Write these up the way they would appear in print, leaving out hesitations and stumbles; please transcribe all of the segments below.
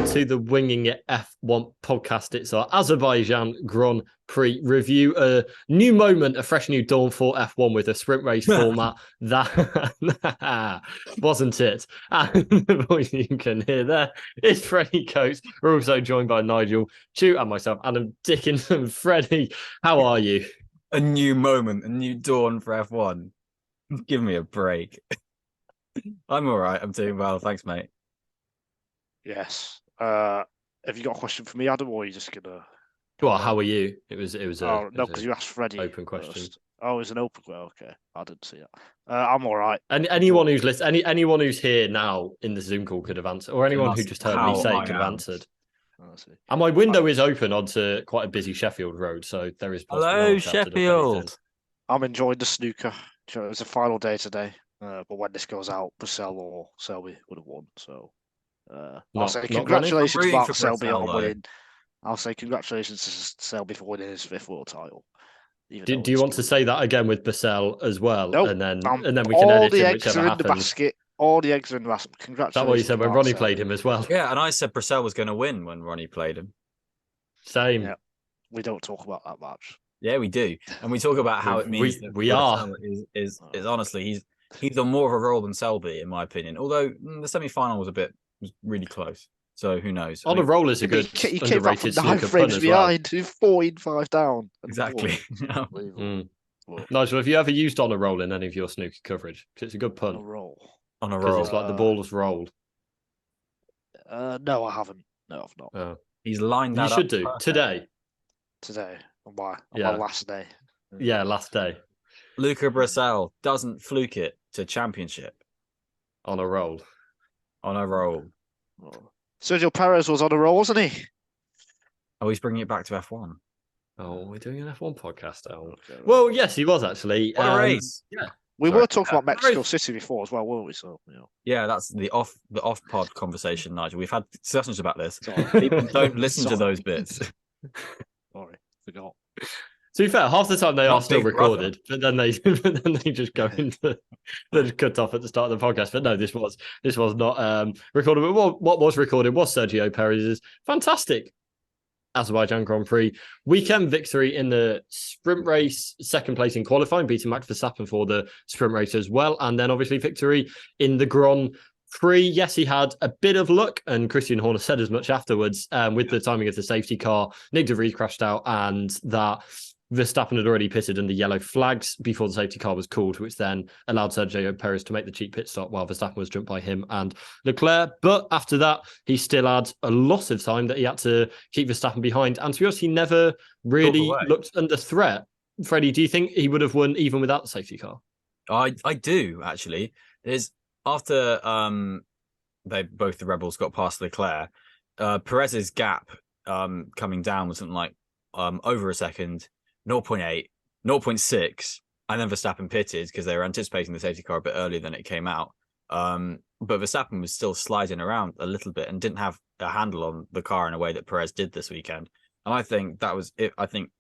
welcome to the Winging It F1 podcast. It's our Azerbaijan Grand Prix review. A new moment, a fresh new dawn for F1 with a sprint race format. That wasn't it. And the voice you can hear there is Freddie Coates. We're also joined by Nigel Chu and myself, Adam Dickinson. Freddie, how are you? A new moment, a new dawn for F1. Give me a break. I'm all right. I'm doing well. Thanks, mate. Yes. Have you got a question for me, Adam, or are you just gonna? Well, how are you? It was no, because you asked Freddie. Open question. First. Oh, it's an open. Well, okay, I didn't see that. I'm all right. Anyone who's listening, anyone who's here now in the Zoom call could have answered, or anyone who just heard me say could have answered. And my window is open onto quite a busy Sheffield road, so there is. Hello, Sheffield. I'm enjoying the snooker. It was a final day today, but when this goes out, Purcell or Selby would have won. So. I'll say congratulations, Mark Selby, on winning. I'll say congratulations to Selby for winning his 5th world title. Do you want to say that again with Purcell as well? Nope. And then we can edit it, whichever happens. The basket. All the eggs are in the basket. Congratulations. That's what you said when Ronnie played him as well. Yeah, and I said Purcell was going to win when Ronnie played him. Same. Yeah. We don't talk about that much. Yeah, we do, and we talk about how it means we are is honestly he's on more of a role than Selby in my opinion. Although the semi-final was really close. So who knows? On a roll is a good he came back from 9 frames behind, 14-5 down. Exactly. Nigel, have you ever used on a roll in any of your snooker coverage? Because it's a good pun. On a roll. On a roll. It's like the ball is rolled. No, I haven't. No, I've not. Oh. He's lined that up. You should do. Perfect. Today. On my last day. Yeah, last day. Luca Bracel doesn't fluke it to championship. On a roll. On a roll. Sergio Perez was on a roll, wasn't he? Oh, he's bringing it back to F1. Oh, we're doing an F1 podcast. Oh. Well, yes, he was actually. What a race. Yeah. We were talking about Mexico City before as well, weren't we? So, yeah, that's the off pod conversation, Nigel. We've had discussions about this. People don't listen to those bits. Sorry, forgot. To be fair, half the time they are still recorded, but then they just go into they just cut off at the start of the podcast. But no, this was not recorded. But what was recorded was Sergio Perez's fantastic Azerbaijan Grand Prix weekend victory in the sprint race, second place in qualifying, beating Max Verstappen for the sprint race as well, and then obviously victory in the Grand Prix. Yes, he had a bit of luck, and Christian Horner said as much afterwards with the timing of the safety car. Nick de Vries crashed out, and that Verstappen had already pitted under yellow flags before the safety car was called, which then allowed Sergio Perez to make the cheap pit stop while Verstappen was jumped by him and Leclerc. But after that, he still had a lot of time that he had to keep Verstappen behind. And to be honest, he never really looked under threat. Freddie, do you think he would have won even without the safety car? I do, actually. After both the Rebels got past Leclerc, Perez's gap coming down was something like over a second, 0.8, 0.6, and then Verstappen pitted because they were anticipating the safety car a bit earlier than it came out. But Verstappen was still sliding around a little bit and didn't have a handle on the car in a way that Perez did this weekend. And I think that was it. I think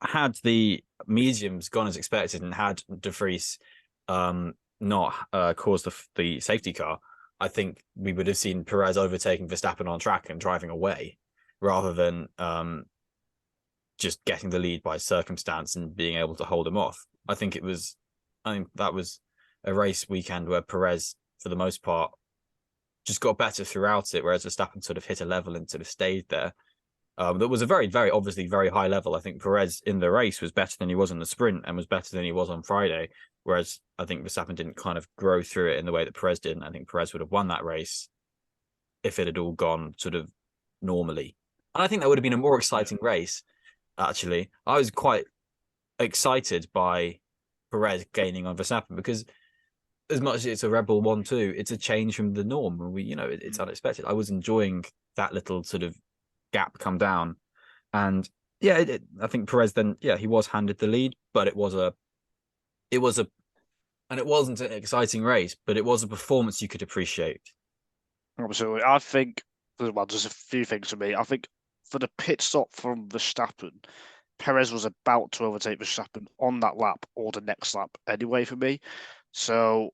had the mediums gone as expected and had de Vries not caused the safety car, I think we would have seen Perez overtaking Verstappen on track and driving away rather than just getting the lead by circumstance and being able to hold him off. I think that was a race weekend where Perez, for the most part, just got better throughout it, whereas Verstappen sort of hit a level and sort of stayed there. That was a very, very obviously very high level. I think Perez in the race was better than he was in the sprint and was better than he was on Friday, whereas I think Verstappen didn't kind of grow through it in the way that Perez did. And I think Perez would have won that race if it had all gone sort of normally. And I think that would have been a more exciting race. Actually, I was quite excited by Perez gaining on Verstappen because as much as it's a Rebel 1-2, it's a change from the norm. It's unexpected. I was enjoying that little sort of gap come down. And yeah, I think Perez then, he was handed the lead, but it wasn't an exciting race, but it was a performance you could appreciate. Absolutely. I think, there's a few things for me. I think for the pit stop from Verstappen, Perez was about to overtake Verstappen on that lap or the next lap anyway for me. So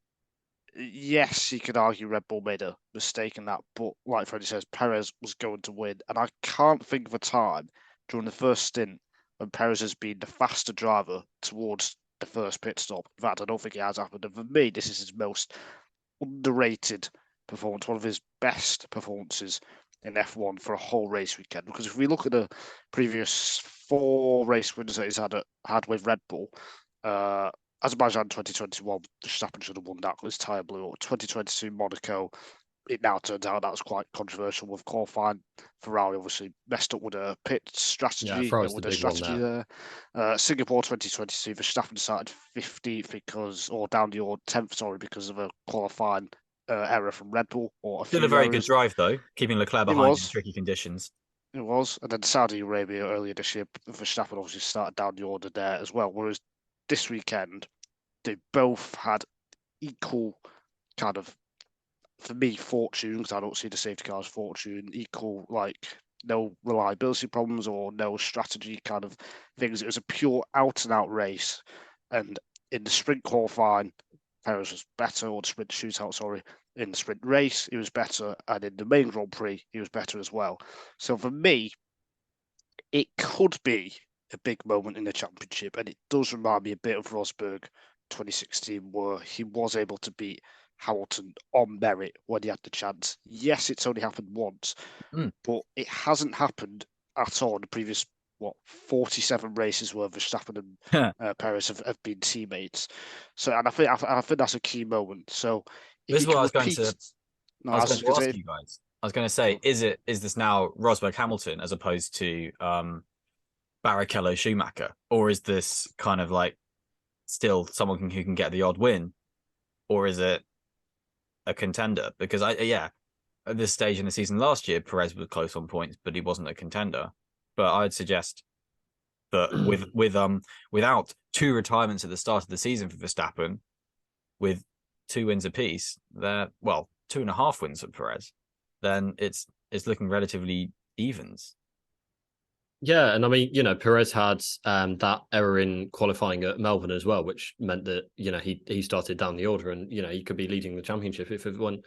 yes, you could argue Red Bull made a mistake in that, but like Freddie says, Perez was going to win, and I can't think of a time during the first stint when Perez has been the faster driver towards the first pit stop. In fact, I don't think it has happened. And for me, this is his most underrated performance, one of his best performances in F1 for a whole race weekend. Because if we look at the previous 4 race wins that he's had with Red Bull, Azerbaijan 2021, Verstappen should have won that because his tyre blew up. 2022 Monaco, it now turns out that was quite controversial with qualifying. Ferrari obviously messed up with a pit strategy, with a strategy there. Singapore 2022, Verstappen started 15th or down the order 10th, sorry, because of a qualifying error from Red Bull. Did a very good drive though, keeping Leclerc behind in tricky conditions. It was, and then Saudi Arabia earlier this year, Verstappen obviously started down the order there as well. Whereas this weekend, they both had equal kind of, for me, fortune, because I don't see the safety car as fortune, equal, like, no reliability problems or no strategy kind of things. It was a pure out-and-out race. And in the sprint qualifying, Perez was better, or the sprint shootout, sorry. In the sprint race, he was better. And in the main Grand Prix, he was better as well. So for me, it could be a big moment in the championship. And it does remind me a bit of Rosberg 2016, where he was able to beat Hamilton on merit when he had the chance. Yes, it's only happened once, but it hasn't happened at all in the previous 47 races where Verstappen and Perez have been teammates. So, and I think that's a key moment. So this is what I was going to. No, I was going to ask you guys. I was going to say, is this now Rosberg Hamilton as opposed to Barrichello Schumacher, or is this kind of like still someone who can get the odd win, or is it a contender? Because at this stage in the season last year, Perez was close on points, but he wasn't a contender. But I'd suggest that without 2 retirements at the start of the season for Verstappen, with 2 wins apiece, 2.5 wins for Perez, then it's looking relatively evens. Yeah, and I mean, Perez had that error in qualifying at Melbourne as well, which meant that, he started down the order and, he could be leading the championship if it won.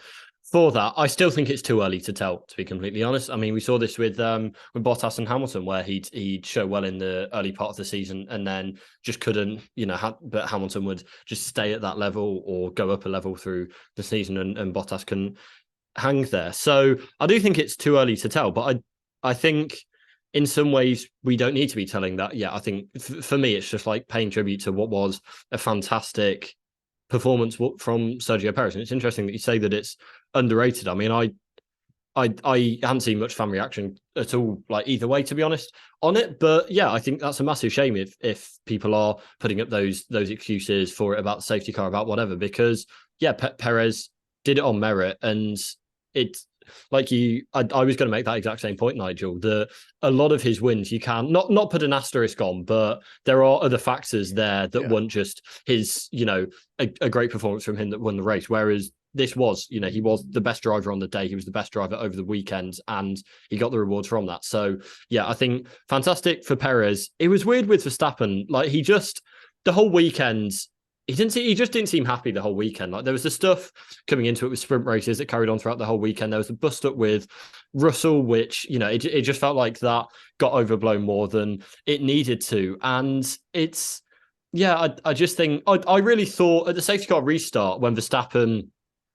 For that, I still think it's too early to tell, to be completely honest. I mean, we saw this with Bottas and Hamilton, where he'd show well in the early part of the season and then just couldn't, but Hamilton would just stay at that level or go up a level through the season and Bottas can hang there. So I do think it's too early to tell, but I think in some ways we don't need to be telling that. Yeah, I think for me, it's just like paying tribute to what was a fantastic performance from Sergio Perez. And it's interesting that you say that it's underrated. I mean, I haven't seen much fan reaction at all, like either way, to be honest, on it. But yeah, I think that's a massive shame if people are putting up those excuses for it about the safety car, about whatever, because yeah, Perez did it on merit, and it's like I was going to make that exact same point, Nigel. A lot of his wins, you can not put an asterisk on, but there are other factors there that weren't just his, a great performance from him that won the race. Whereas this was, he was the best driver on the day. He was the best driver over the weekend, and he got the rewards from that. So yeah, I think fantastic for Perez. It was weird with Verstappen. Like the whole weekend, he just didn't seem happy the whole weekend. Like there was the stuff coming into it with sprint races that carried on throughout the whole weekend. There was a bust up with Russell, which, it just felt like that got overblown more than it needed to. And I just think, I really thought at the safety car restart when Verstappen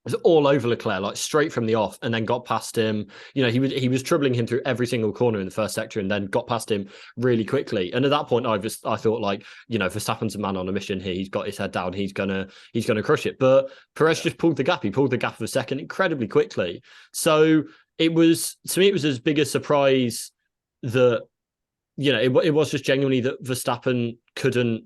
was all over Leclerc, like straight from the off, and then got past him. He was troubling him through every single corner in the first sector, and then got past him really quickly. And at that point, I thought, like, Verstappen's a man on a mission here. He's got his head down. He's gonna crush it. But Perez just pulled the gap. He pulled the gap of a second incredibly quickly. So it was as big a surprise that it was just genuinely that Verstappen couldn't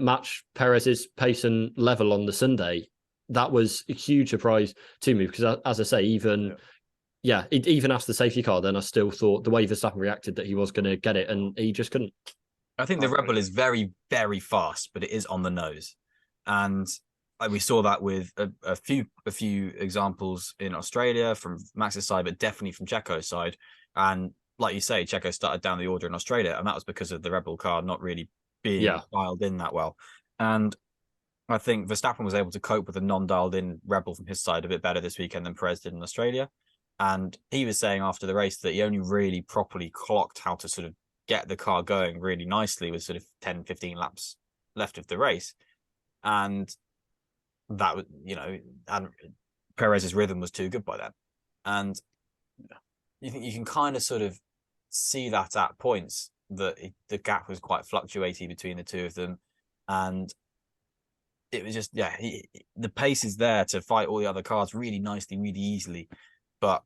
match Perez's pace and level on the Sunday. That was a huge surprise to me because, as I say, even after the safety car, then I still thought the way Verstappen reacted that he was going to get it, and he just couldn't. I think the Red Bull is very, very fast, but it is on the nose, and we saw that with a few examples in Australia from Max's side, but definitely from Checo's side. And like you say, Checo started down the order in Australia, and that was because of the Red Bull car not really being dialed in that well. And I think Verstappen was able to cope with a non-dialed-in Red Bull from his side a bit better this weekend than Perez did in Australia. And he was saying after the race that he only really properly clocked how to sort of get the car going really nicely with sort of 10, 15 laps left of the race. And that was, and Perez's rhythm was too good by then. And you think you can kind of sort of see that at points that the gap was quite fluctuating between the two of them. And it was just, the pace is there to fight all the other cars really nicely, really easily. But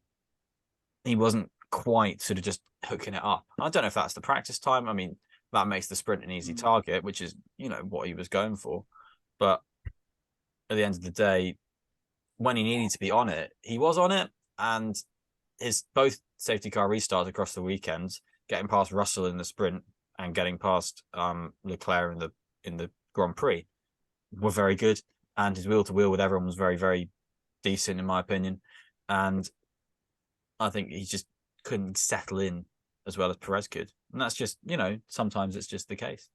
he wasn't quite sort of just hooking it up. I don't know if that's the practice time. I mean, that makes the sprint an easy target, which is, what he was going for. But at the end of the day, when he needed to be on it, he was on it. And his both safety car restarts across the weekend, getting past Russell in the sprint and getting past Leclerc in the Grand Prix, were very good. And his wheel to wheel with everyone was very, very decent, in my opinion. And I think he just couldn't settle in as well as Perez could. And that's just, sometimes it's just the case.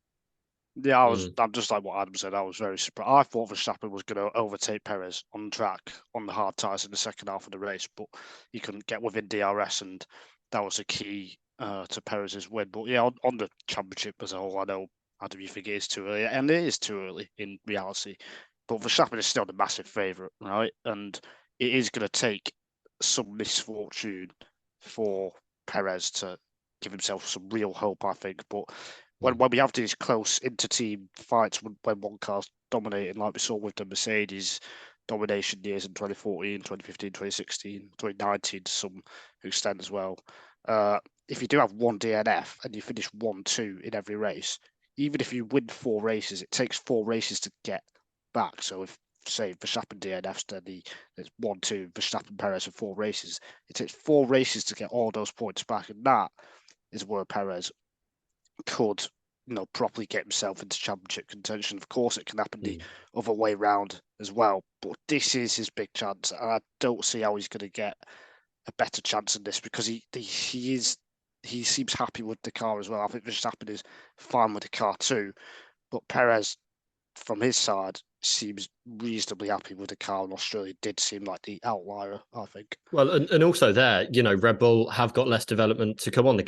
Yeah, I'm just like what Adam said. I was very surprised. I thought Verstappen was going to overtake Perez on track on the hard tyres in the second half of the race, but he couldn't get within DRS, and that was a key to Perez's win. But yeah, on the championship as a whole, I know, Adam, you think it is too early, and it is too early in reality. But Verstappen is still the massive favourite, right? And it is going to take some misfortune for Perez to give himself some real hope, I think. But when we have these close inter-team fights, when one car's dominating, like we saw with the Mercedes domination years in 2014, 2015, 2016, 2019 to some extent as well. If you do have one DNF and you finish 1-2 in every race, even if you win 4 races, it takes 4 races to get back. So if, say, Verstappen DNFs, then it's 1-2, Verstappen Perez for 4 races. It takes 4 races to get all those points back, and that is where Perez could, properly get himself into championship contention. Of course, it can happen the other way round as well, but this is his big chance, and I don't see how he's going to get a better chance in this, because he seems happy with the car as well. I think Verstappen is fine with the car too, but Perez, from his side, seems reasonably happy with the car, and Australia did seem like the outlier, I think. Well, and also there, Red Bull have got less development to come on the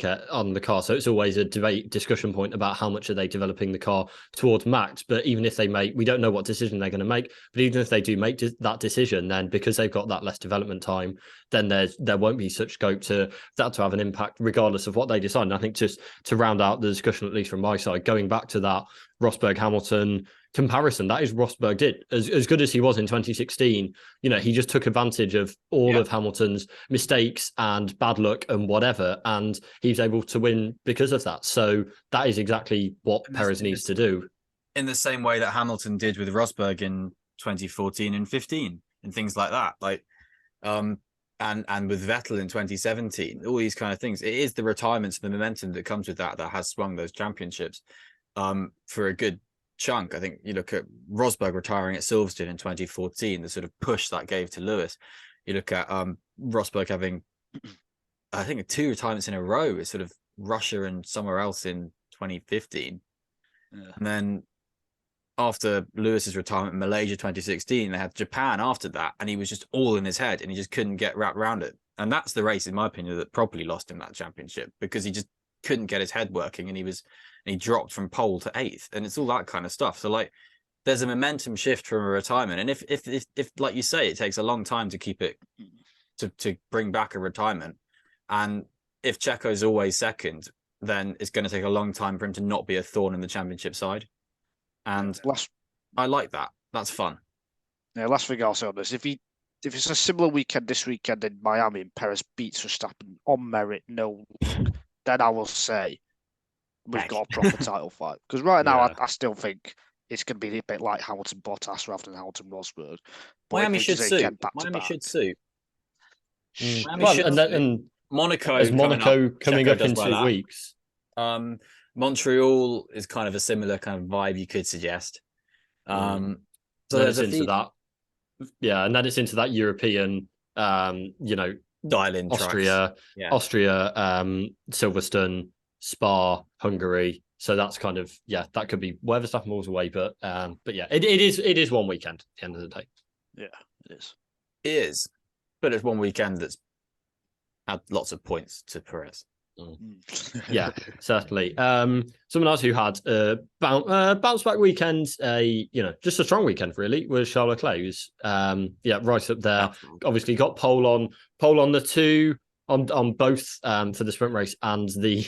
car, so it's always a discussion point about how much are they developing the car towards max. But even if they we don't know what decision they're going to make. But even if they do make that decision, then because they've got that less development time, then there won't be such scope to have an impact, regardless of what they decide. And I think just to round out the discussion, at least from my side, going back to that Rosberg-Hamilton comparison, that is Rosberg did as good as he was in 2016. He just took advantage of all of Hamilton's mistakes and bad luck and whatever, and he's able to win because of that. So that is exactly what Perez needs to do, in the same way that Hamilton did with Rosberg in 2014 and 15 and things like that, and with Vettel in 2017, all these kind of things. It is the retirements and the momentum that comes with that has swung those championships for a good chunk. I think you look at Rosberg retiring at Silverstone in 2014, the sort of push that gave to Lewis. You look at Rosberg having, I think, 2 retirements in a row. It's sort of Russia and somewhere else in 2015. And then after Lewis's retirement in Malaysia 2016, they had Japan after that, and he was just all in his head and he just couldn't get wrapped around it. And that's the race, in my opinion, that properly lost him that championship, because he just couldn't get his head working, and he dropped from pole to 8th, and it's all that kind of stuff. So there's a momentum shift from a retirement, and if like you say, it takes a long time to keep it to bring back a retirement, and if Checo's always second, then it's going to take a long time for him to not be a thorn in the championship side. And I like that. That's fun. Yeah, last thing I'll say on this: if it's a similar weekend this weekend in Miami and Perez beats Verstappen on merit, then I will say we've got a proper title fight. Because right now, I still think it's going to be a bit like Hamilton Bottas rather than Hamilton Rosberg. Miami should suit. Miami should suit. And Monaco coming up in 2 weeks. Montreal is kind of a similar kind of vibe you could suggest. So there's into that. Yeah, and then it's into that European, dial-in Austria, tracks. Austria, Silverstone, Spa, Hungary, So that's kind of, that could be where Verstappen falls away. But yeah, it is one weekend at the end of the day. Yeah, it is. It is. But it's one weekend that's had lots of points to Perez. Yeah, certainly. Someone else who had a bounce back weekend, just a strong weekend really, was Charles Leclerc, who's right up there. Absolutely. Obviously got pole on the two on both for the sprint race and the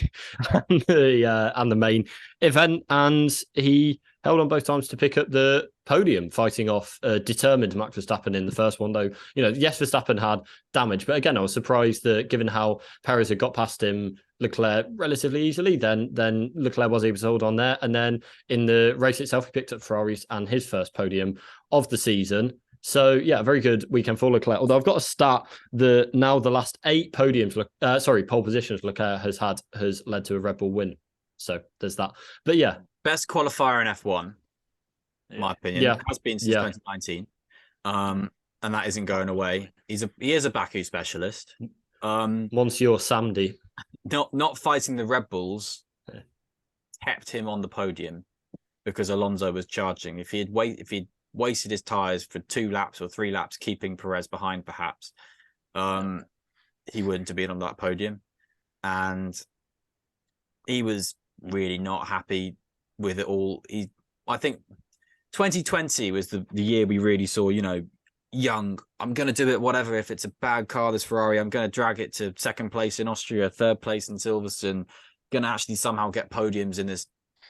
and the main event, and he held on both times to pick up the podium, fighting off determined Max Verstappen in the first one. Though, yes, Verstappen had damage, but again, I was surprised that given how Perez had got past him, Leclerc relatively easily, then Leclerc was able to hold on there. And then in the race itself, he picked up Ferraris and his first podium of the season. So yeah, a very good weekend for Leclerc. Although I've got to start the last 8 podiums, pole positions Leclerc has led to a Red Bull win. So there's that. But yeah, best qualifier in F1, in my opinion. Yeah, has been since 2019, and that isn't going away. He is a Baku specialist. Monsieur Samdi, not fighting the Red Bulls, kept him on the podium because Alonso was charging. If he'd wasted his tires for 2 laps or 3 laps, keeping Perez behind, perhaps, he wouldn't have been on that podium. And he was really not happy with it all. I think 2020 was the year we really saw, young, I'm going to do it, whatever. If it's a bad car, this Ferrari, I'm going to drag it to 2nd place in Austria, 3rd place in Silverstone, going to actually somehow get podiums in this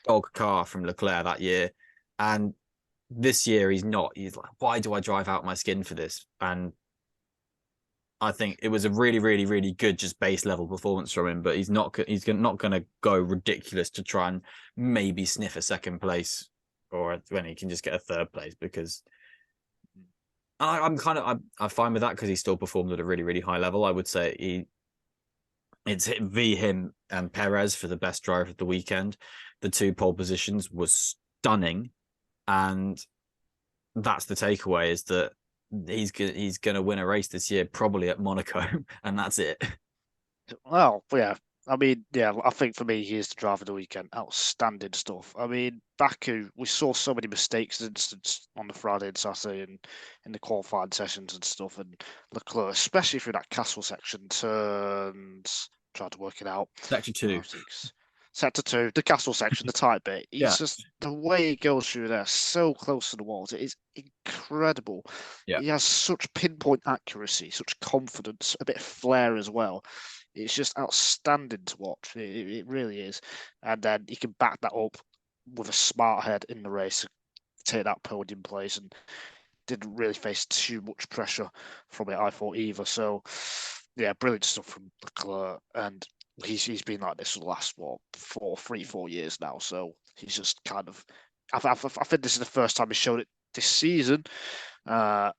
dog car from Leclerc that year. And this year he's not. He's like, why do I drive out my skin for this? And I think it was a really, really, really good just base level performance from him. But he's not going to go ridiculous to try and maybe sniff a 2nd place, or when he can just get a 3rd place. Because I'm fine with that because he still performed at a really, really high level. I would say it's him and Perez for the best driver of the weekend. The 2 pole positions was stunning. And that's the takeaway, is that he's going to win a race this year, probably at Monaco, and that's it. Well, yeah. I mean, yeah, I think for me, he is the driver of the weekend. Outstanding stuff. I mean, Baku, we saw so many mistakes on the Friday and Saturday and in the qualifying sessions and stuff. And Leclerc, especially through that castle section, turns, tried to work it out. Sector 2. Sector 2, the castle section, the tight bit. It's just the way he goes through there, so close to the walls. It is incredible. Yeah. He has such pinpoint accuracy, such confidence, a bit of flair as well. It's just outstanding to watch. It really is. And then he can back that up with a smart head in the race to take that podium place, and didn't really face too much pressure from it, I thought, either. So, yeah, brilliant stuff from Leclerc. And he's been like this for the last 4 years now. So he's just kind of, I think this is the first time he showed it this season. But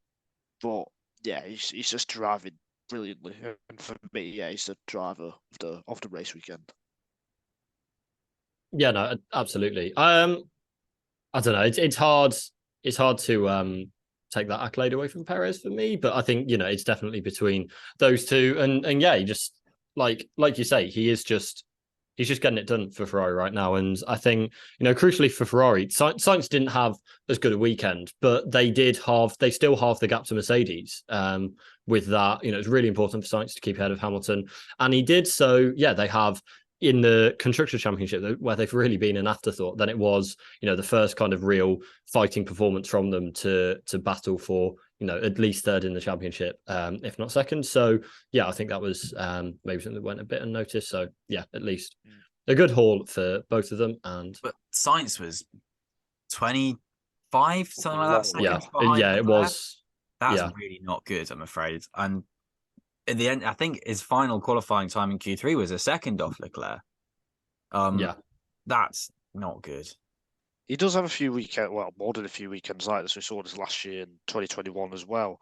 yeah, he's just driving brilliantly. And for me, yeah, he's the driver of the race weekend. Yeah, no, absolutely. I don't know. It's hard to take that accolade away from Perez for me, but I think it's definitely between those two. And yeah, he just like you say, he's just getting it done for Ferrari right now. And I think, crucially for Ferrari, Sainz didn't have as good a weekend, but they still halved the gap to Mercedes. With that, it's really important for Sainz to keep ahead of Hamilton. And he did. So yeah, they have in the Constructors' Championship, where they've really been an afterthought, then it was, the first kind of real fighting performance from them to battle for, at least 3rd in the championship, if not 2nd. So yeah, I think that was maybe something that went a bit unnoticed. So yeah, at least a good haul for both of them. But Sainz was 25, something like that. Yeah, it was. That's really not good, I'm afraid. And in the end, I think his final qualifying time in Q3 was a 2nd off Leclerc. That's not good. He does have a few more than a few weekends like this. We saw this last year in 2021 as well.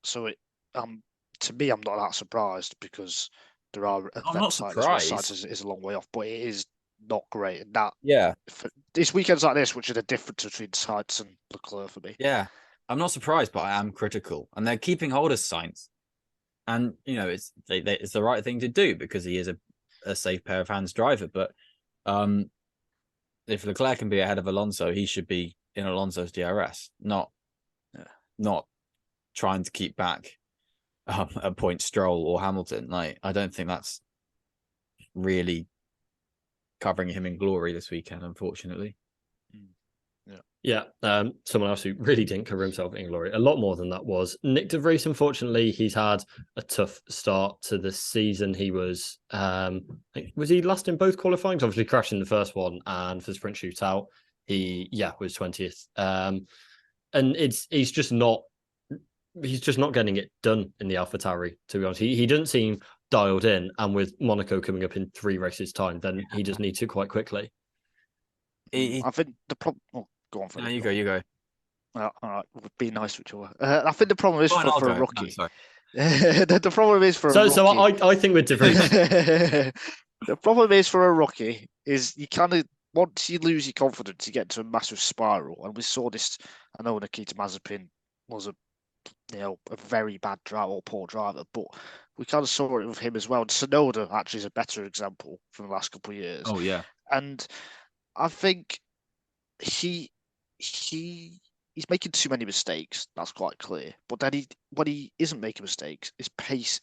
So to me, I'm not that surprised, because there are events like this where Sainz is a long way off, but it is not great. And that, it's weekends like this which are the difference between Sainz and Leclerc for me. Yeah, I'm not surprised, but I am critical, and they're keeping hold of Sainz, and it's the right thing to do because he is a safe pair of hands driver. But if Leclerc can be ahead of Alonso, he should be in Alonso's DRS, not trying to keep back a point Stroll or Hamilton. Like, I don't think that's really covering him in glory this weekend, unfortunately. Yeah, someone else who really didn't cover himself in glory a lot more than that was Nick de Vries. Unfortunately, he's had a tough start to the season. He was he last in both qualifying? Obviously crashed in the first one, and for the sprint shootout, he was 20th. And he's just not getting it done in the AlphaTauri, to be honest. He doesn't seem dialed in, and with Monaco coming up in 3 races time, then he just needs to quite quickly. I think the problem. Oh, go on. No, you go. All right, be nice to each other. I think the problem is for a rookie. No, the problem is for a rookie. So I think with De Vries. The problem is for a rookie is you kind of, once you lose your confidence, you get into a massive spiral. And we saw this. I know Nikita Mazepin was a very bad driver or poor driver, but we kind of saw it with him as well. And Tsunoda actually is a better example from the last couple of years. Oh yeah, and I think he's making too many mistakes. That's quite clear. But then when he isn't making mistakes, his pace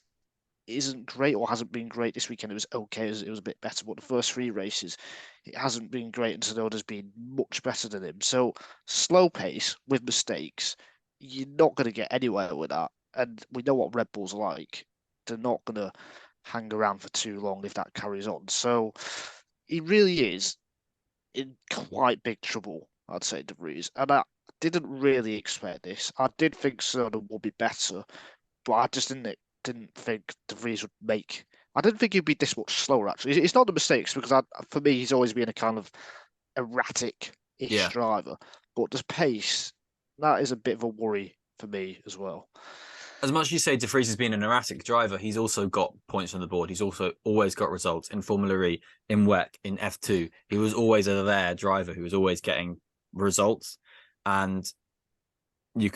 isn't great or hasn't been great. This weekend it was okay. It was a bit better. But the first 3 races, it hasn't been great, and Tsunoda's been much better than him. So slow pace with mistakes, you're not going to get anywhere with that. And we know what Red Bull's like. They're not going to hang around for too long if that carries on. So he really is in quite big trouble, I'd say, De Vries. And I didn't really expect this. I did think Soda would be better, but I just didn't think De Vries would make. I didn't think he'd be this much slower, actually. It's not the mistakes, because for me, he's always been a kind of erratic-ish driver. But the pace, that is a bit of a worry for me as well. As much as you say De Vries has been an erratic driver, he's also got points on the board. He's also always got results in Formula E, in WEC, in F2. He was always a there driver who was always getting results. And you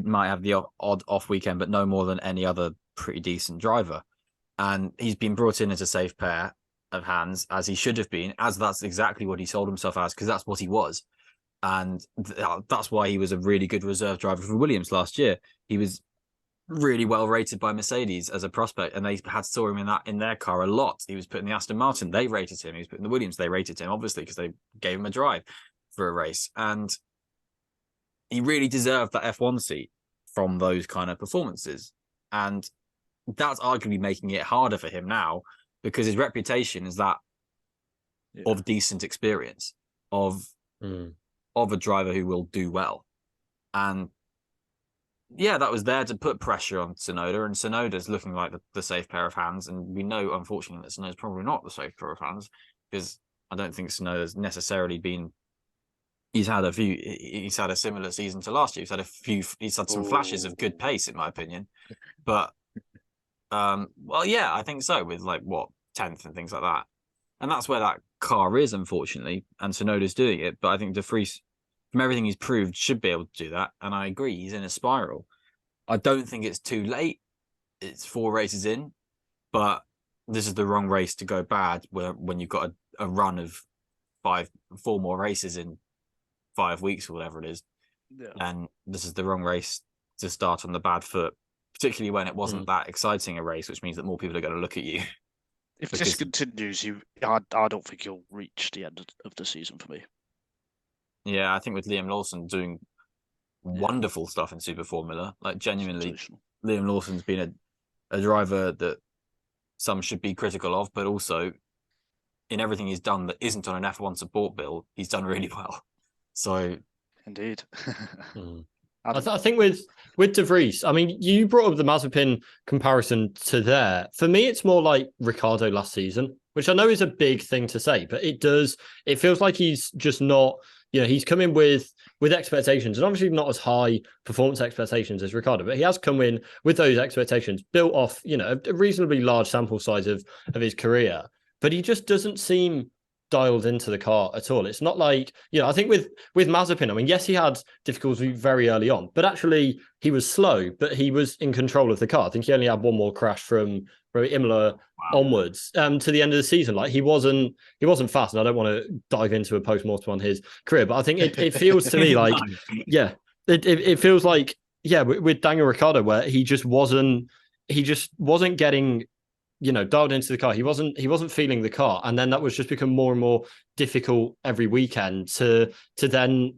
might have the odd off weekend, but no more than any other pretty decent driver. And he's been brought in as a safe pair of hands, as he should have been, as that's exactly what he sold himself as, because that's what he was. And that's why he was a really good reserve driver for Williams last year. He was really well rated by Mercedes as a prospect, and they saw him in their car a lot. He was put in the Aston Martin, they rated him. He was put in the Williams, they rated him, obviously, because they gave him a drive for a race. And he really deserved that F1 seat from those kind of performances. And that's arguably making it harder for him now, because his reputation is that of decent experience, of a driver who will do well. And that was there to put pressure on Tsunoda, and Tsunoda's looking like the safe pair of hands. And we know, unfortunately, that Tsunoda's probably not the safe pair of hands, because I don't think Tsunoda's necessarily been. He's had a similar season to last year. He's had some flashes of good pace, in my opinion. But I think so, with 10th and things like that. And that's where that car is, unfortunately, and Tsunoda's doing it. But I think De Vries, from everything he's proved, should be able to do that. And I agree, he's in a spiral. I don't think it's too late. It's 4 races in, but this is the wrong race to go bad when you've got a run of 4 more races in 5 weeks or whatever it is. Yeah. And this is the wrong race to start on the bad foot, particularly when it wasn't that exciting a race, which means that more people are going to look at you. If this continues, I don't think he'll reach the end of the season for me. Yeah, I think with Liam Lawson doing wonderful stuff in Super Formula, genuinely, Liam Lawson's been a driver that some should be critical of, but also in everything he's done that isn't on an F1 support bill, he's done really well. So, indeed. I think with De Vries, I mean, you brought up the Mazepin comparison to there. For me, it's more like Ricciardo last season, which I know is a big thing to say, but it feels like he's just not, he's come in with expectations, and obviously not as high performance expectations as Ricciardo, but he has come in with those expectations built off, a reasonably large sample size of his career, but he just doesn't seem dialed into the car at all. It's not like, I think with Mazepin, I mean, yes, he had difficulty very early on, but actually he was slow, but he was in control of the car. I think he only had one more crash from Imola onwards to the end of the season. Like he wasn't fast, and I don't want to dive into a post-mortem on his career, but I think it feels to me like, it feels like, with Daniel Ricciardo, where he just wasn't getting, dialed into the car. He wasn't feeling the car. And then that was just become more and more difficult every weekend to then,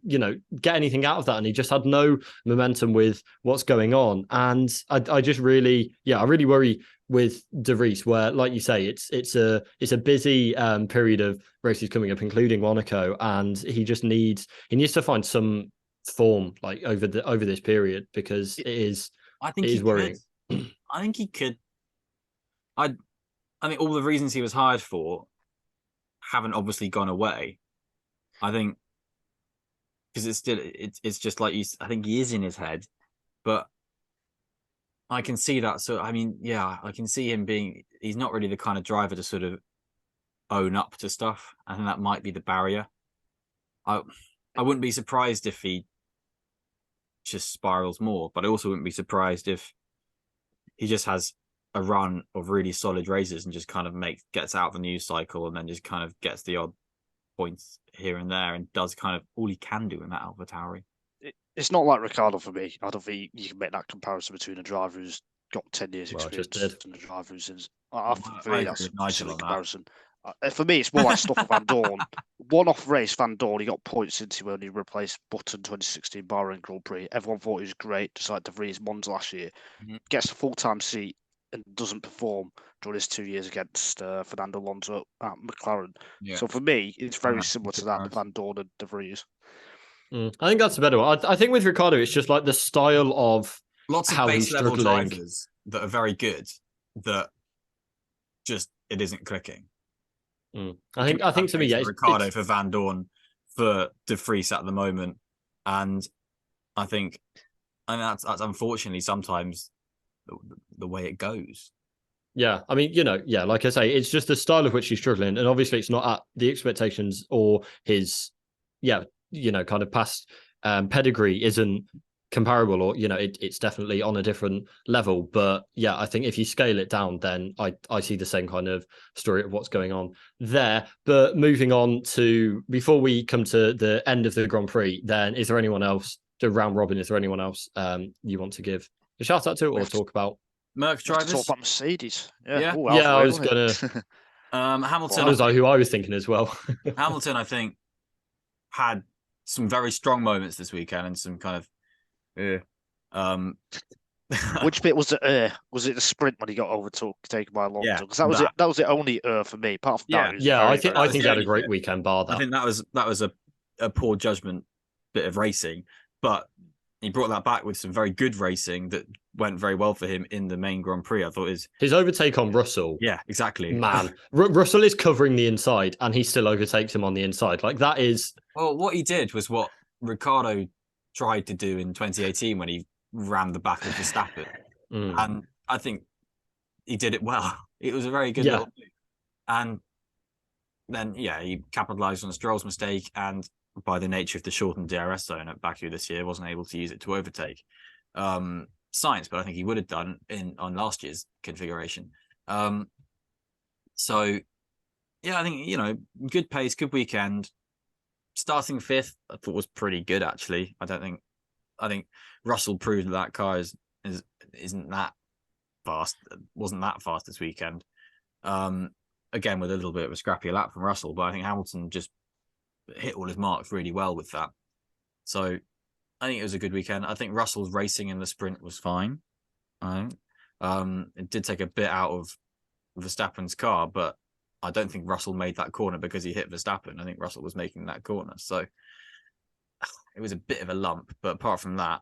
get anything out of that. And he just had no momentum with what's going on. And I just really, I really worry with De Vries, where, like you say, it's a busy period of races coming up, including Monaco. And he needs to find some form like over this period, because it is worrying. I think he could. I think all the reasons he was hired for haven't obviously gone away. I think because it's just like I think he is in his head, but I can see that. So I mean, I can see him being. He's not really the kind of driver to sort of own up to stuff. I think that might be the barrier. I wouldn't be surprised if he just spirals more, but I also wouldn't be surprised if he just has a run of really solid races and just kind of gets out of the news cycle, and then just kind of gets the odd points here and there, and does kind of all he can do in that AlphaTauri. It's not like Ricciardo for me. I don't think you can make that comparison between a driver who's got 10 years experience and a driver who's in. For me, that's a silly comparison. For me, it's more like stuff with Van Dorn. One-off race, Van Dorn, he got points since when he replaced Button 2016 Bahrain Grand Prix. Everyone thought he was great, just like De Vries Monza last year. Mm-hmm. Gets a full-time seat and doesn't perform during his 2 years against Fernando Alonso at McLaren. Yeah. So for me, it's very similar to that, Van Dorn and De Vries. I think that's a better one. I think with Ricciardo, it's just like the style of lots of how base he's level struggling. Drivers that are very good, that just it isn't clicking. I think to me, Ricciardo for Van Dorn, for De Vries at the moment, and I think that's unfortunately sometimes the way it goes. Yeah, I mean, like I say, it's just the style of which he's struggling, and obviously it's not at the expectations or his, kind of past pedigree isn't comparable, or it's definitely on a different level. But I think if you scale it down, then I see the same kind of story of what's going on there. But moving on to, before we come to the end of the Grand Prix, then is there anyone else to round robin? Is there anyone else you want to give a shout out to or talk about? Merc drivers. Talk about Mercedes. Yeah. Ooh, I was gonna. Hamilton. That was who I was thinking as well. Hamilton, I think, had some very strong moments this weekend and some kind of. Which bit was it? Was it the sprint when he got overtaken by Alonso? Because that was the only for me. Apart from that, I think he had a great weekend. Bar that, I think that was a poor judgment bit of racing, but he brought that back with some very good racing that went very well for him in the main Grand Prix. I thought his overtake on Russell. Yeah, exactly. Man, Russell is covering the inside, and he still overtakes him on the inside. Like that is. Well, what he did was what Ricciardo tried to do in 2018 when he ran the back of Verstappen, and I think he did it well. It was a very good little move. And then he capitalized on Stroll's mistake, and by the nature of the shortened DRS zone at Baku this year, wasn't able to use it to overtake Sainz, but I think he would have done on last year's configuration. So I think good pace, good weekend. Starting fifth, I thought was pretty good actually. I think Russell proved that car isn't that fast. Wasn't that fast this weekend. Again, with a little bit of a scrappy lap from Russell, but I think Hamilton just hit all his marks really well with that. So I think it was a good weekend. I think Russell's racing in the sprint was fine. It did take a bit out of Verstappen's car, but I don't think Russell made that corner because he hit Verstappen. I think Russell was making that corner. So it was a bit of a lump, but apart from that...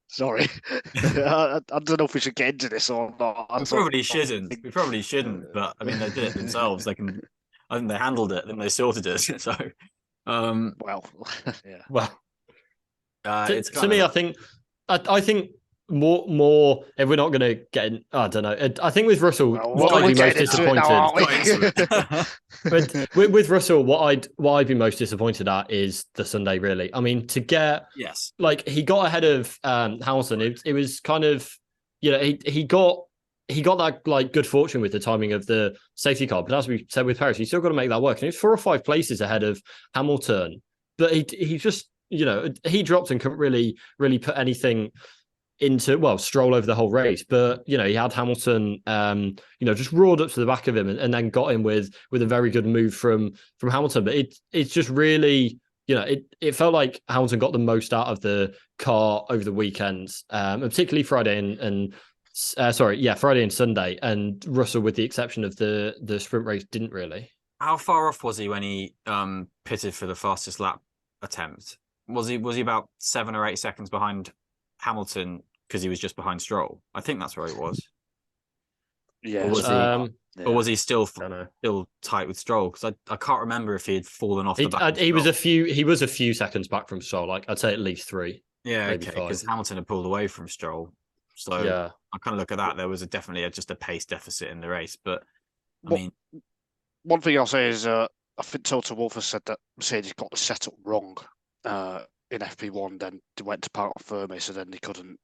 Sorry. I don't know if we should get into this or not. We probably shouldn't, but I mean, they did it themselves. I think they handled it, then they sorted it. So, well, yeah. Well, to me, I think more. If we're not going to get in, I don't know. I think with Russell, Well, what I'd be most disappointed. Now, but with Russell, what I'd be most disappointed at is the Sunday. Really, I mean, to get like he got ahead of Hamilton. It was kind of, you know, he got that like good fortune with the timing of the safety car. But as we said with Perez, he still got to make that work. And he's 4 or 5 places ahead of Hamilton. But he just, you know, he dropped and couldn't really put anything into, Stroll over the whole race. But, you know, he had Hamilton, you know, just roared up to the back of him and then got him with a very good move from Hamilton. But it's just really, you know, it felt like Hamilton got the most out of the car over the weekend, and particularly Friday Friday and Sunday. And Russell, with the exception of the sprint race, didn't really. How far off was he when he pitted for the fastest lap attempt? Was he about 7 or 8 seconds behind Hamilton because he was just behind Stroll? I think that's where he was. Yeah. Or was he still tight with Stroll? Because I can't remember if he had fallen off the back. He was a few seconds back from Stroll. Like I'd say at least 3. Yeah, okay. Because Hamilton had pulled away from Stroll. So yeah. I kind of look at that. There was definitely just a pace deficit in the race. But I mean, one thing I'll say is I think Toto Wolff has said that Mercedes got the setup wrong in FP1. Then they went to park firmly, so then they couldn't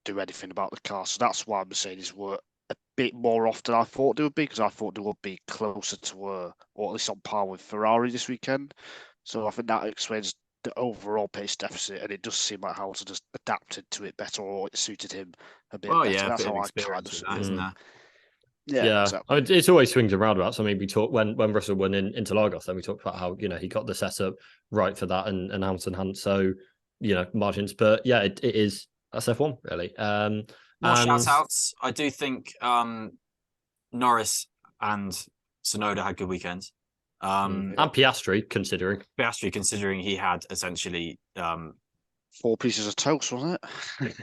do anything about the car. So that's why Mercedes were a bit more off than I thought they would be, because I thought they would be closer to or at least on par with Ferrari this weekend. So I think that explains the overall pace deficit, and it does seem like Hamilton just adapted to it better, or it suited him a bit better. Yeah, that's how I kind of see it, isn't that? Yeah. Exactly. It's always swings and roundabouts. I mean, we talked when Russell won in Interlagos, then we talked about how, you know, he got the setup right for that, and Hamilton hadn't. So, you know, margins. But yeah, it is that's F1 really. More shout outs. I do think Norris and Tsunoda had good weekends. And Piastri, considering he had essentially 4 pieces of toast, wasn't it?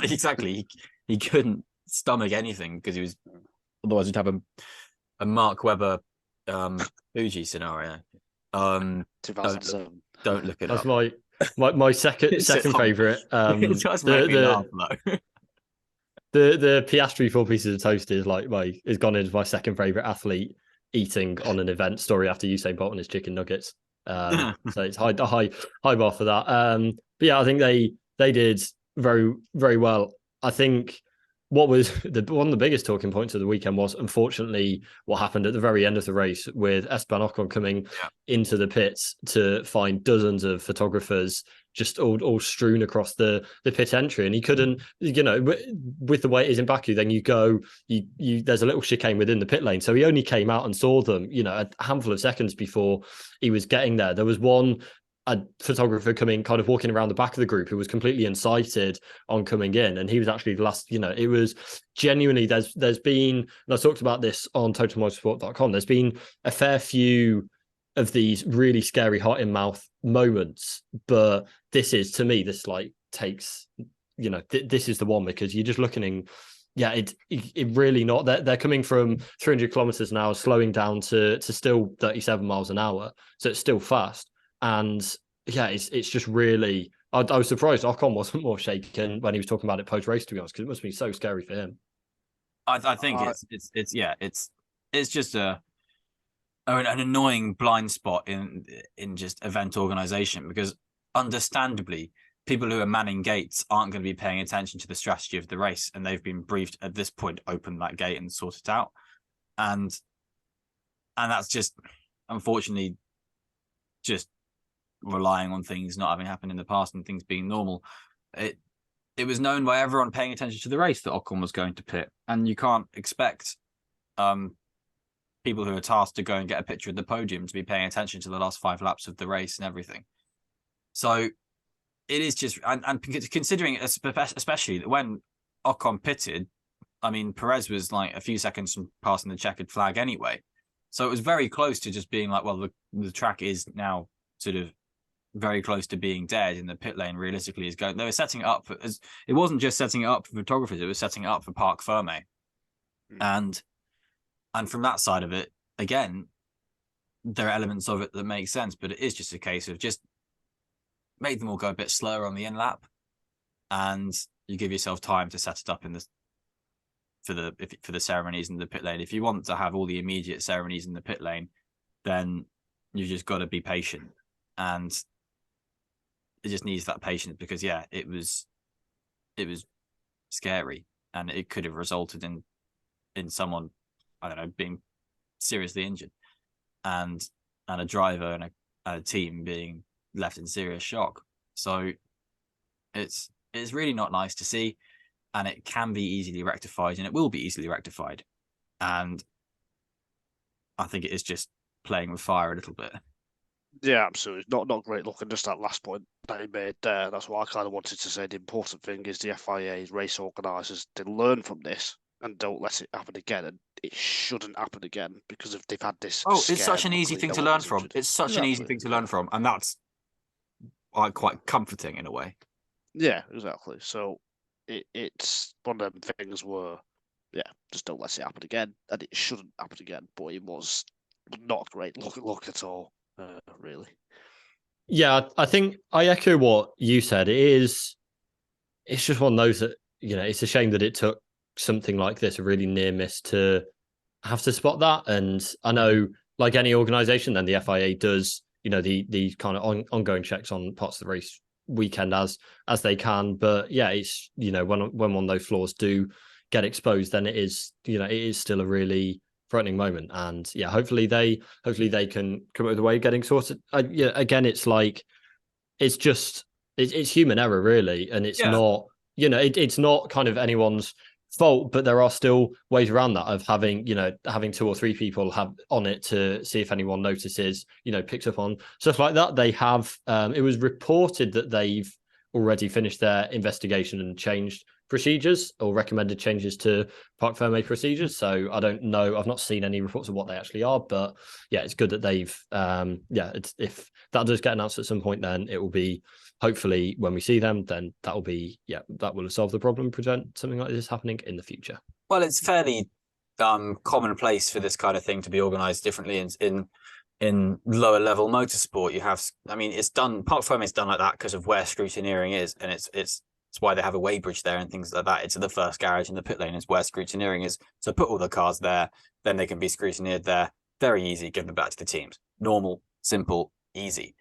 Exactly. He couldn't stomach anything because he was, otherwise we'd have a Mark Webber Fuji scenario. 2007. Don't look it up. That's my second favorite. It does make me laugh though. The Piastri 4 pieces of toast is has gone into my second favorite athlete eating on an event story after Usain Bolt and his chicken nuggets. So it's high bar for that. But yeah, I think they did very, very well. I think what was one of the biggest talking points of the weekend was, unfortunately, what happened at the very end of the race with Esteban Ocon coming into the pits to find dozens of photographers just all strewn across the pit entry, and he couldn't, you know, with the way it is in Baku, then you there's a little chicane within the pit lane, so he only came out and saw them, you know, a handful of seconds before he was getting there. There was a photographer kind of walking around the back of the group who was completely incited on coming in, and he was actually the last. You know, it was genuinely there's been, and I talked about this on totalmotorsport.com, there's been a fair few of these really scary heart in mouth moments, but this is, to me, this like takes, you know, this is the one, because you're just looking it really not, they're coming from 300 kilometers an hour, slowing down to still 37 miles an hour, so it's still fast. And yeah, it's just really, I was surprised Ocon wasn't more shaken when he was talking about it post race, to be honest, because it must be so scary for him. I think it's just an annoying blind spot in just event organization, because understandably people who are manning gates aren't going to be paying attention to the strategy of the race, and they've been briefed at this point, open that gate and sort it out, and that's just, unfortunately, just relying on things not having happened in the past and things being normal. It was known by everyone paying attention to the race that Ocon was going to pit, and you can't expect people who are tasked to go and get a picture of the podium to be paying attention to the last 5 laps of the race and everything. So it is just, and considering, especially when Ocon pitted, I mean, Perez was like a few seconds from passing the checkered flag anyway, so it was very close to just being like, well, the track is now sort of very close to being dead, and the pit lane realistically is going. They were setting it up it wasn't just setting it up for photographers; it was setting it up for Parc Fermé, and from that side of it, again, there are elements of it that make sense, but it is just a case of just make them all go a bit slower on the in lap, and you give yourself time to set it up for the ceremonies in the pit lane. If you want to have all the immediate ceremonies in the pit lane, then you just got to be patient, and it just needs that patience because it was scary, and it could have resulted in someone, I don't know, being seriously injured, and a driver and a team being left in serious shock. So it's really not nice to see, and it can be easily rectified, and it will be easily rectified. And I think it is just playing with fire a little bit. Yeah, absolutely. Not great look. And just that last point that he made there, that's what I kind of wanted to say. The important thing is the FIA race organisers, they learn from this and don't let it happen again. And it shouldn't happen again because if they've had this. Oh, it's such an easy thing to learn from. It's such an easy thing to learn from. And that's quite comforting in a way. Yeah, exactly. So it's one of them things where, just don't let it happen again. And it shouldn't happen again. But it was not a great look at all. Really. Yeah, I think I echo what you said. It's just one of those that, it's a shame that it took something like this, a really near miss, to have to spot that. And I know, like any organization, then the FIA does, the kind of ongoing checks on parts of the race weekend as they can. But it's, when one of those flaws do get exposed, then it is still a really threatening moment. And hopefully they can come up with a way of getting sorted. Again, it's like it's human error, really, and it's not it's not kind of anyone's fault, but there are still ways around that of having 2 or 3 people have on it to see if anyone notices, picks up on stuff like that. They have it was reported that they've already finished their investigation and changed procedures or recommended changes to parc fermé procedures. So I don't know, I've not seen any reports of what they actually are, but it's good that they've if that does get announced at some point, then it will be, hopefully when we see them, then that will be that will solve the problem, prevent something like this happening in the future. Well, it's fairly commonplace for this kind of thing to be organized differently in lower level motorsport. You have, it's done, parc fermé is done like that because of where scrutineering is, and it's why they have a weighbridge there and things like that. It's the first garage in the pit lane is where scrutineering is. So put all the cars there, then they can be scrutineered there. Very easy, give them back to the teams. Normal, simple, easy.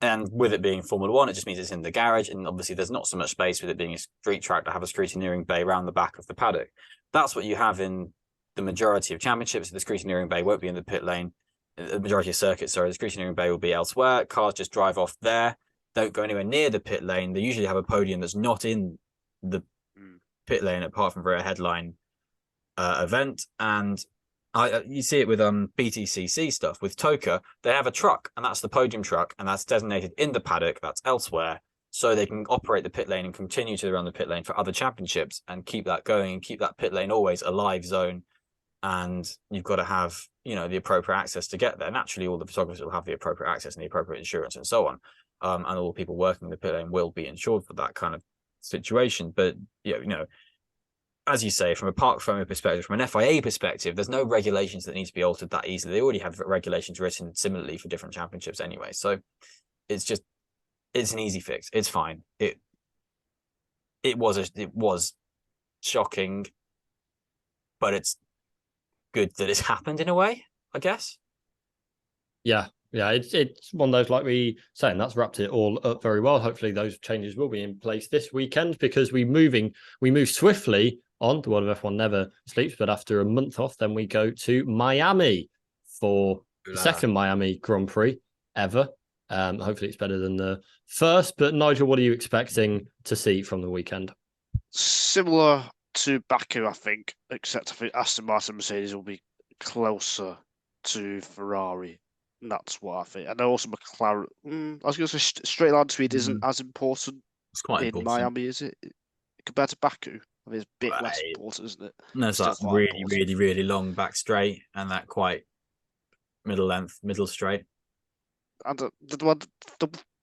And with it being Formula One, it just means it's in the garage, and obviously there's not so much space with it being a street track to have a scrutineering bay around the back of the paddock. That's what you have in the majority of championships. The scrutineering bay won't be in the pit lane. The majority of circuits, the scrutineering bay will be elsewhere. Cars just drive off there, don't go anywhere near the pit lane. They usually have a podium that's not in the pit lane apart from for a headline event. And you see it with BTCC stuff. With TOCA, they have a truck, and that's the podium truck, and that's designated in the paddock, that's elsewhere, so they can operate the pit lane and continue to run the pit lane for other championships and keep that going and keep that pit lane always a live zone. And you've got to have, the appropriate access to get there. Naturally, all the photographers will have the appropriate access and the appropriate insurance and so on. And all the people working in the pit lane will be insured for that kind of situation. But, as you say, from a parc fermé perspective, from an FIA perspective, there's no regulations that need to be altered that easily. They already have regulations written similarly for different championships anyway. So it's an easy fix. It's fine. It was shocking, but it's good that it's happened in a way, I guess. Yeah, it's one of those, like we saying, that's wrapped it all up very well. Hopefully those changes will be in place this weekend, because we move swiftly on. The world of F1 never sleeps, but after a month off, then we go to Miami for the second Miami Grand Prix ever. Hopefully it's better than the first. But Nigel, what are you expecting to see from the weekend? Similar to Baku, I think, except I think Aston Martin Mercedes will be closer to Ferrari. And that's what I think. And also McLaren. I was going to say straight line speed isn't as important. It's quite in important. Miami, is it? Compared to Baku, I mean, it's a bit less important, isn't it? No, it's that really, really long back straight and that quite middle length, middle straight. And the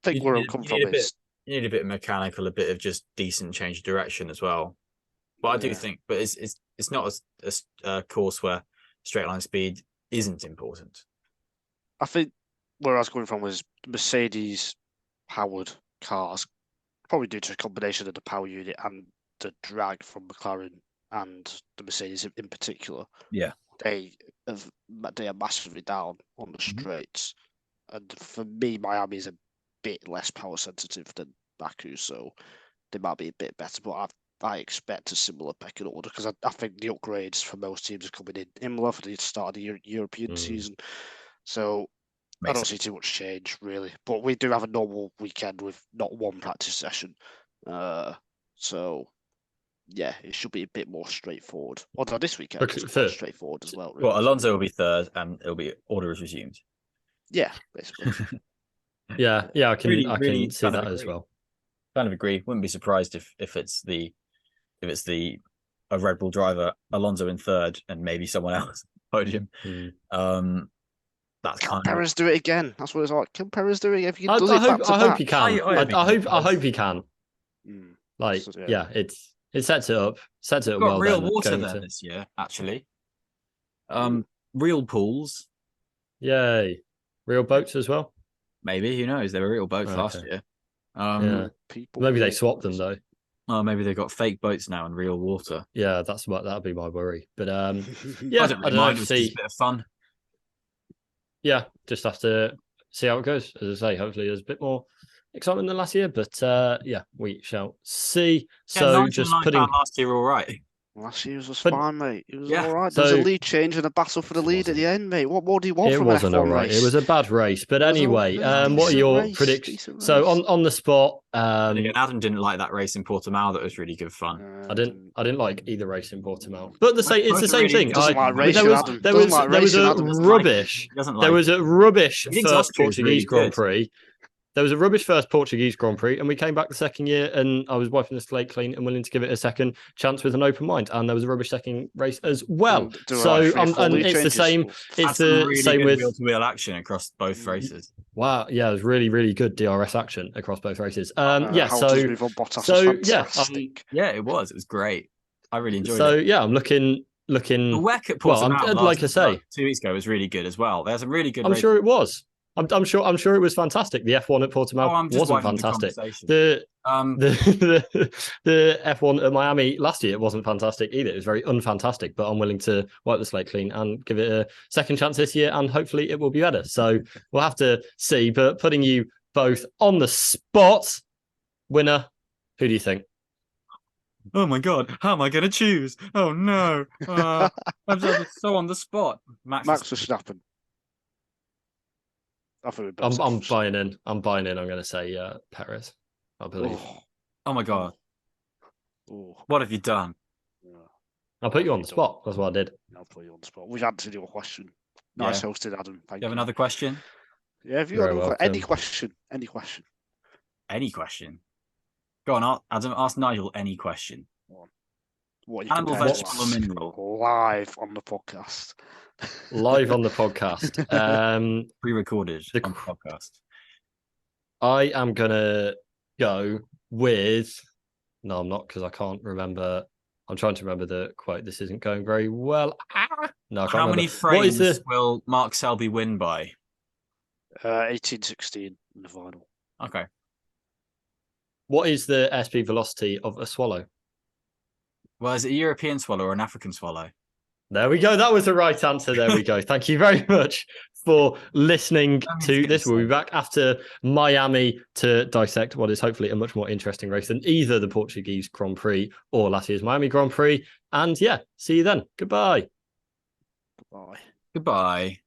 thing where I'm coming from is you need a bit of mechanical, a bit of just decent change of direction as well. But I do think, but it's not a course where straight line speed isn't important. I think where I was coming from was Mercedes powered cars probably due to a combination of the power unit and the drag from McLaren and the Mercedes in particular. Yeah, they are massively down on the straights, and for me, Miami is a bit less power sensitive than Baku, so they might be a bit better. But I expect a similar pecking order because I think the upgrades for most teams are coming in Imola for the start of the European season, so I don't see too much change really. But we do have a normal weekend with not one practice session, so. Yeah, it should be a bit more straightforward. Although this weekend is quite straightforward as well. Really. Well, Alonso will be third, and it'll be order is resumed. Yeah, basically. yeah, I can see that as well. Kind of agree. Wouldn't be surprised if it's a Red Bull driver, Alonso in third, and maybe someone else podium. That's can Perez do it again? That's what it's like. Can Perez do it if he does I hope he can. I hope he can. Like, yeah, it sets it up. Sets it up well. Real water there this year, actually. Real pools. Yay. Real boats as well. Maybe, who knows? There were real boats last year. Maybe they swapped them though. Oh, maybe they've got fake boats now and real water. Yeah, that'd be my worry. But yeah, I don't mind. It's a bit of fun. Yeah, just have to see how it goes. As I say, hopefully there's a bit more excitement than last year, but yeah, we shall see. So just putting last year all right. Last year was fine, mate. It was all right. There was a lead change and a battle for the lead at the end, mate. What more do you want from an F1 race? It wasn't all right. It was a bad race. But anyway, what are your predictions? So on the spot, Adam didn't like that race in Portimao. That was really good fun. I didn't like either race in Portimao. But it's the same thing. There was a rubbish first Portuguese Grand Prix. There was a rubbish first Portuguese Grand Prix, and we came back the second year, and I was wiping the slate clean and willing to give it a second chance with an open mind. And there was a rubbish second race as well. So and it's the same. It's the same with wheel-to-wheel action across both races. Wow, yeah, it was really, really good DRS action across both races. Yeah, yeah, it was. It was great. I really enjoyed it. So yeah, I'm looking. The WEC at Portimao, like I say, 2 weeks ago was really good as well. There's some really good. I'm sure it was. I'm sure it was fantastic. The F1 at Portimao wasn't fantastic. The F1 at Miami last year wasn't fantastic either. It was very unfantastic, but I'm willing to wipe the slate clean and give it a second chance this year, and hopefully it will be better. So we'll have to see. But putting you both on the spot, winner, who do you think? Oh my God, how am I going to choose? Oh no. I'm so on the spot. Max Verstappen. I'm buying in. I'm going to say Perez, I believe. Oh my God. What have you done? I'll put you on the spot. That's what I did. I'll put you on the spot. We've answered your question. Nice hosted, Adam. Thank you. Have another question? Yeah, if you got any question. Any question. Any question? Go on, Adam, ask Nigel any question. What you animal, vegetable, or mineral? Live on the podcast. Live on the podcast. Pre-recorded on the podcast. I am gonna go with. No, I'm not, because I can't remember. I'm trying to remember the quote. This isn't going very well. No, I can't How remember. many frames will Mark Selby win by? 18-16 in the final. Okay. What is the SP velocity of a swallow? Well, is it a European swallow or an African swallow? There we go. That was the right answer. There we go. Thank you very much for listening to this. We'll be back after Miami to dissect what is hopefully a much more interesting race than either the Portuguese Grand Prix or last year's Miami Grand Prix. And yeah, see you then. Goodbye. Goodbye. Goodbye.